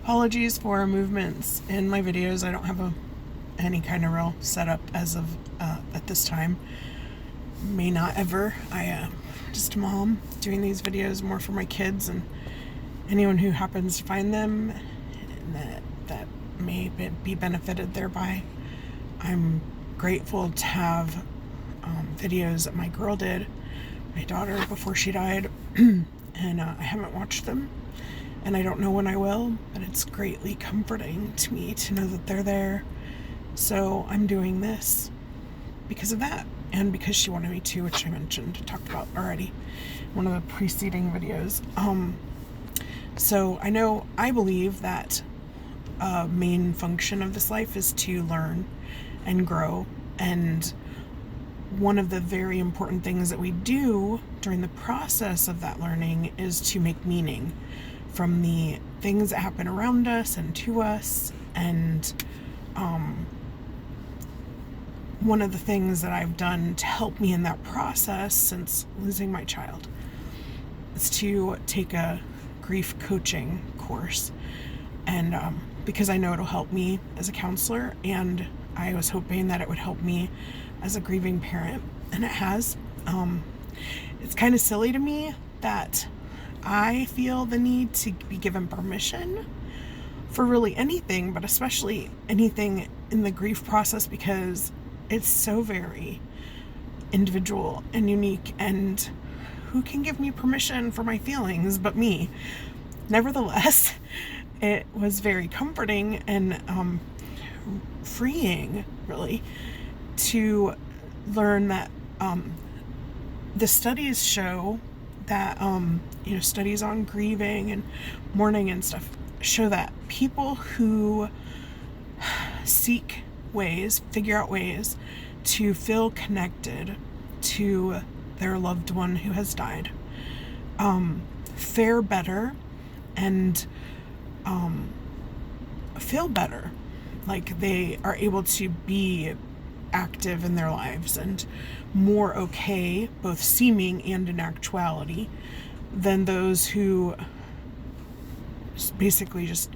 Apologies for movements in my videos. I don't have any kind of real setup as of at this time. May not ever. I just a mom doing these videos more for my kids and anyone who happens to find them that may be benefited thereby. I'm grateful to have videos that my girl did, my daughter, before she died, and I haven't watched them, and I don't know when I will, but it's greatly comforting to me to know that they're there. So I'm doing this because of that, and because she wanted me to, which I talked about already in one of the preceding videos. So I believe that a main function of this life is to learn and grow, and one of the very important things that we do during the process of that learning is to make meaning from the things that happen around us and to us. And one of the things that I've done to help me in that process since losing my child is to take a grief coaching course, and because I know it'll help me as a counselor, and I was hoping that it would help me as a grieving parent, and it has. It's kind of silly to me that I feel the need to be given permission for really anything, but especially anything in the grief process, because it's so very individual and unique, and who can give me permission for my feelings but me? Nevertheless, it was very comforting and freeing, really, to learn that the studies show that studies on grieving and mourning and stuff show that people who figure out ways to feel connected to their loved one who has died fare better and feel better, like they are able to be active in their lives and more okay, both seeming and in actuality, than those who basically just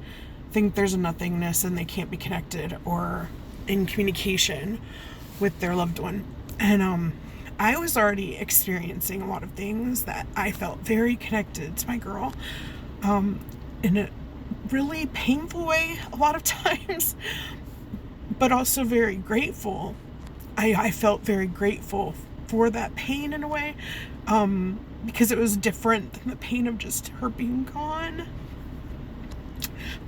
think there's a nothingness and they can't be connected or in communication with their loved one. And I was already experiencing a lot of things that I felt very connected to my girl, in a really painful way a lot of times, but also very grateful. I felt very grateful for that pain in a way, because it was different than the pain of just her being gone.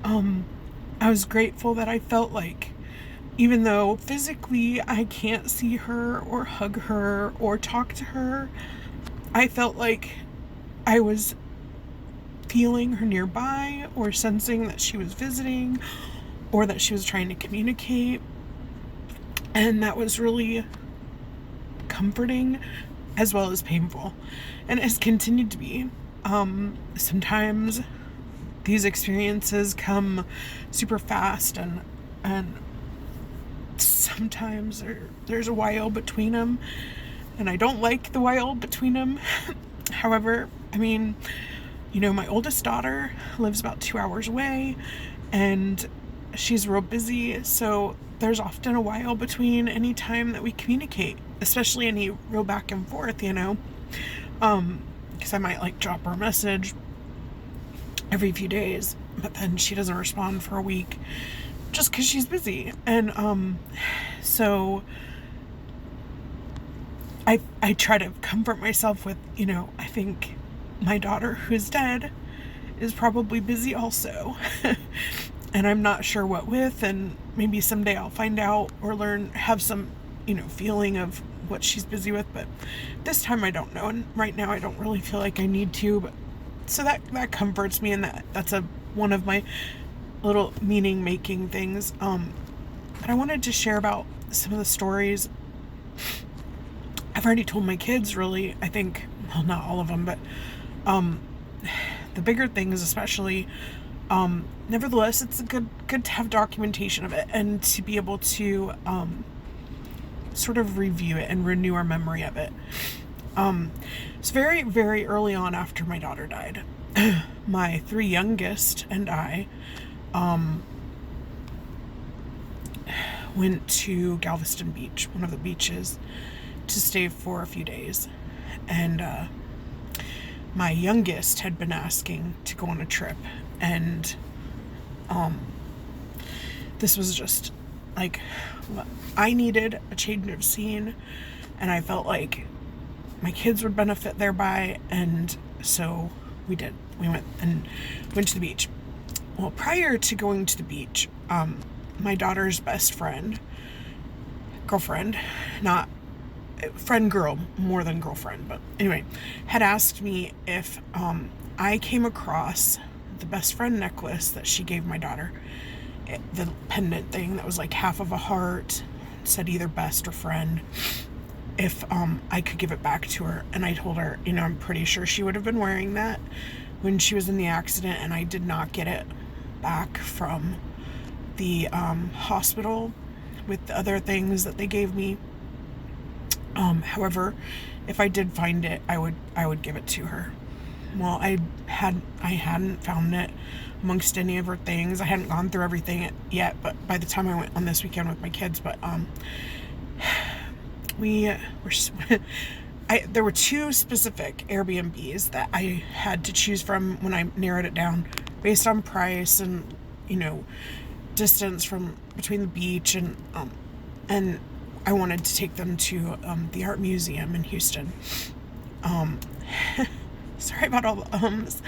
I was grateful that I felt like, even though physically I can't see her or hug her or talk to her, I felt like I was feeling her nearby, or sensing that she was visiting, or that she was trying to communicate. And that was really comforting as well as painful, and it has continued to be. Sometimes these experiences come super fast, and sometimes there's a while between them, and I don't like the while between them. However, my oldest daughter lives about 2 hours away, and she's real busy, so there's often a while between any time that we communicate, especially any real back and forth, because I might drop her a message every few days, but then she doesn't respond for a week just because she's busy. And so I try to comfort myself with, I think my daughter, who's dead, is probably busy also. And I'm not sure what with, and maybe someday I'll find out or have some, feeling of what she's busy with, but this time I don't know, and right now I don't really feel like I need to, but so that comforts me, and that's one of my little meaning making things. But I wanted to share about some of the stories I've already told my kids, really. I think, well, not all of them, but the bigger things especially. Nevertheless, it's good to have documentation of it, and to be able to sort of review it and renew our memory of it. It's very, very early on after my daughter died. My 3 youngest and I went to Galveston Beach, one of the beaches, to stay for a few days. And my youngest had been asking to go on a trip, and this was just like, I needed a change of scene, and I felt like my kids would benefit thereby, and so we did. We went to the beach. Well, prior to going to the beach, my daughter's best girlfriend, not friend girl, more than girlfriend, but anyway, had asked me if I came across the best friend necklace that she gave my daughter, the pendant thing that was like half of a heart, said either best or friend, if I could give it back to her. And I told her, I'm pretty sure she would have been wearing that when she was in the accident, and I did not get it back from the hospital with the other things that they gave me. However, if I did find it, I would give it to her. Well, I hadn't found it amongst any of her things. I hadn't gone through everything yet, but by the time I went on this weekend with my kids, but there were two specific Airbnbs that I had to choose from when I narrowed it down based on price and, distance from between the beach and I wanted to take them to the art museum in Houston. Sorry about all the ums.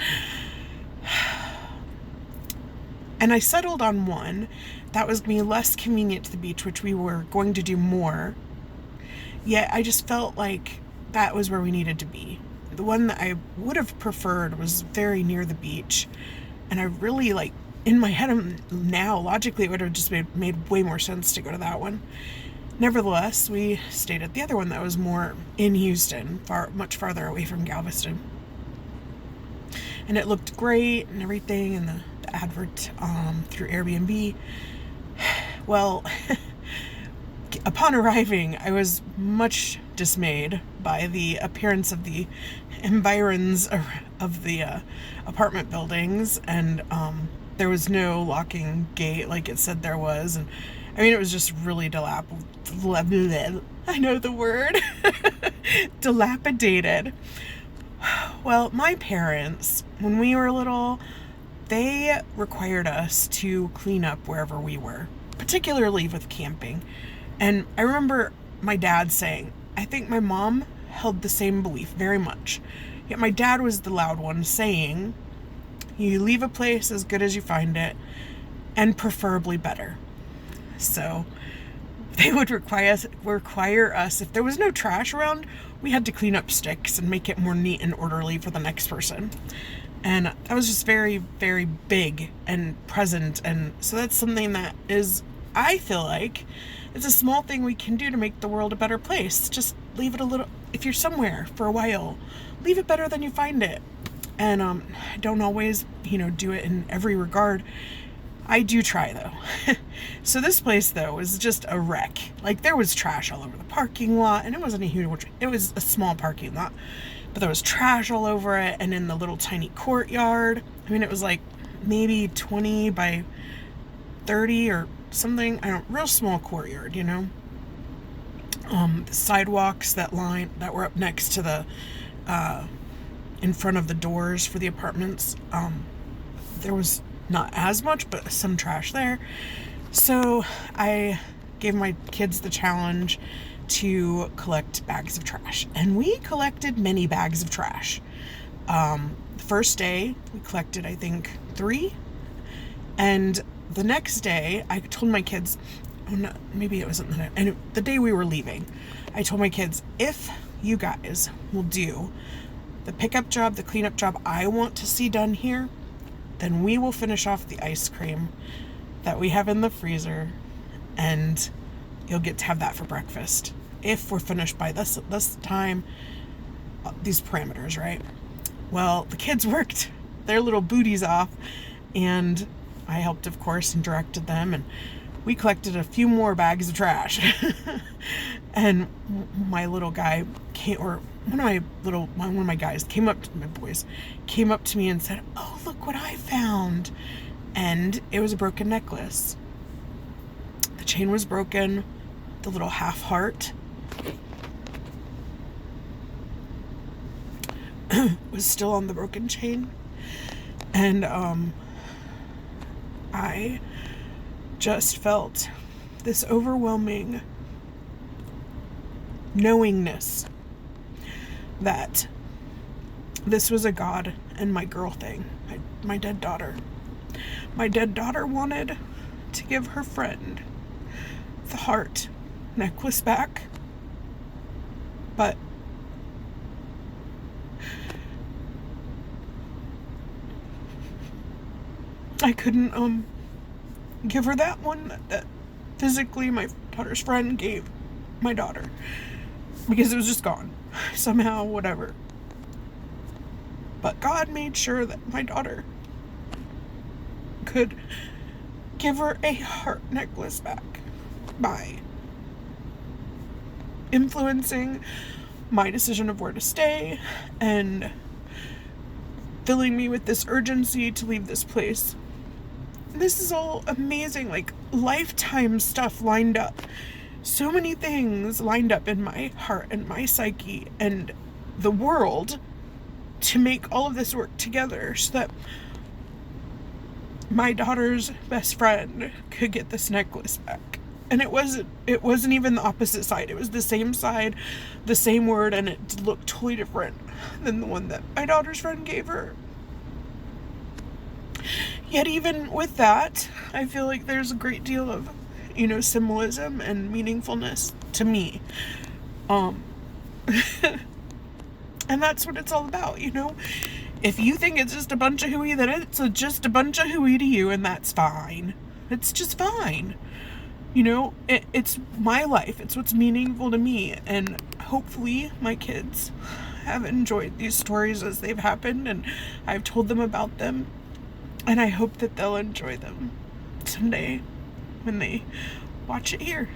And I settled on one that was going to be less convenient to the beach, which we were going to do more. Yet I just felt like that was where we needed to be. The one that I would have preferred was very near the beach. And I really, in my head now, logically, it would have just made way more sense to go to that one. Nevertheless, we stayed at the other one that was more in Houston, much farther away from Galveston. And it looked great and everything, and the advert through Airbnb. Well, upon arriving, I was much dismayed by the appearance of the environs of the apartment buildings, and there was no locking gate like it said there was, and it was just really dilapidated. I know the word. Dilapidated. Well, my parents, when we were little, they required us to clean up wherever we were, particularly with camping. And I remember my dad saying, I think my mom held the same belief very much. Yet my dad was the loud one saying, you leave a place as good as you find it, and preferably better. So they would require us, if there was no trash around, we had to clean up sticks and make it more neat and orderly for the next person. And that was just very, very big and present. And so that's something that is, I feel like, it's a small thing we can do to make the world a better place. Just leave it a little, if you're somewhere for a while, leave it better than you find it. And I don't always, do it in every regard. I do try, though. So this place, though, was just a wreck. There was trash all over the parking lot, and it wasn't a huge, it was a small parking lot, but there was trash all over it, and in the little tiny courtyard. It was maybe 20 by 30 or something. Real small courtyard, The sidewalks that were up next to the, in front of the doors for the apartments, there was not as much, but some trash there. So I gave my kids the challenge to collect bags of trash, and we collected many bags of trash. The first day we collected, I think, 3, and the next day I told my kids, maybe it wasn't the day we were leaving, I told my kids, if you guys will do the pickup job, the cleanup job I want to see done here, then we will finish off the ice cream that we have in the freezer, and you'll get to have that for breakfast. If we're finished by this time, these parameters, right? Well, the kids worked their little booties off, and I helped, of course, and directed them, and we collected a few more bags of trash. And my little guy one of my guys came up to me and said, "Oh, look what I found." and it was a broken necklace. The chain was broken. The little half heart was still on the broken chain. And I just felt this overwhelming knowingness that this was a God and my girl thing. My dead daughter. My dead daughter wanted to give her friend the heart necklace back, but I couldn't give her that one that physically my daughter's friend gave my daughter, because it was just gone somehow, whatever. But God made sure that my daughter could give her a heart necklace back by influencing my decision of where to stay and filling me with this urgency to leave this place. This is all amazing, like lifetime stuff lined up. So many things lined up in my heart and my psyche and the world to make all of this work together so that my daughter's best friend could get this necklace back. And it wasn't even the opposite side. It was the same side, the same word, and it looked totally different than the one that my daughter's friend gave her. Yet even with that, I feel like there's a great deal of, symbolism and meaningfulness to me. And that's what it's all about, If you think it's just a bunch of hooey, then it's just a bunch of hooey to you, and that's fine. It's just fine. It's my life. It's what's meaningful to me, and hopefully my kids have enjoyed these stories as they've happened, and I've told them about them, and I hope that they'll enjoy them someday when they watch it here.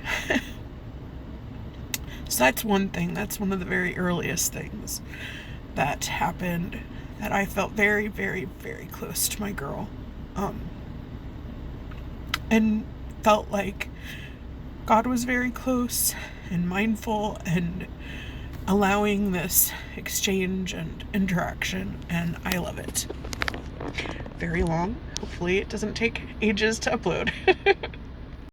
So that's one thing. That's one of the very earliest things that happened, that I felt very, very, very close to my girl. And felt like God was very close and mindful and allowing this exchange and interaction, and I love it. Very long. Hopefully it doesn't take ages to upload.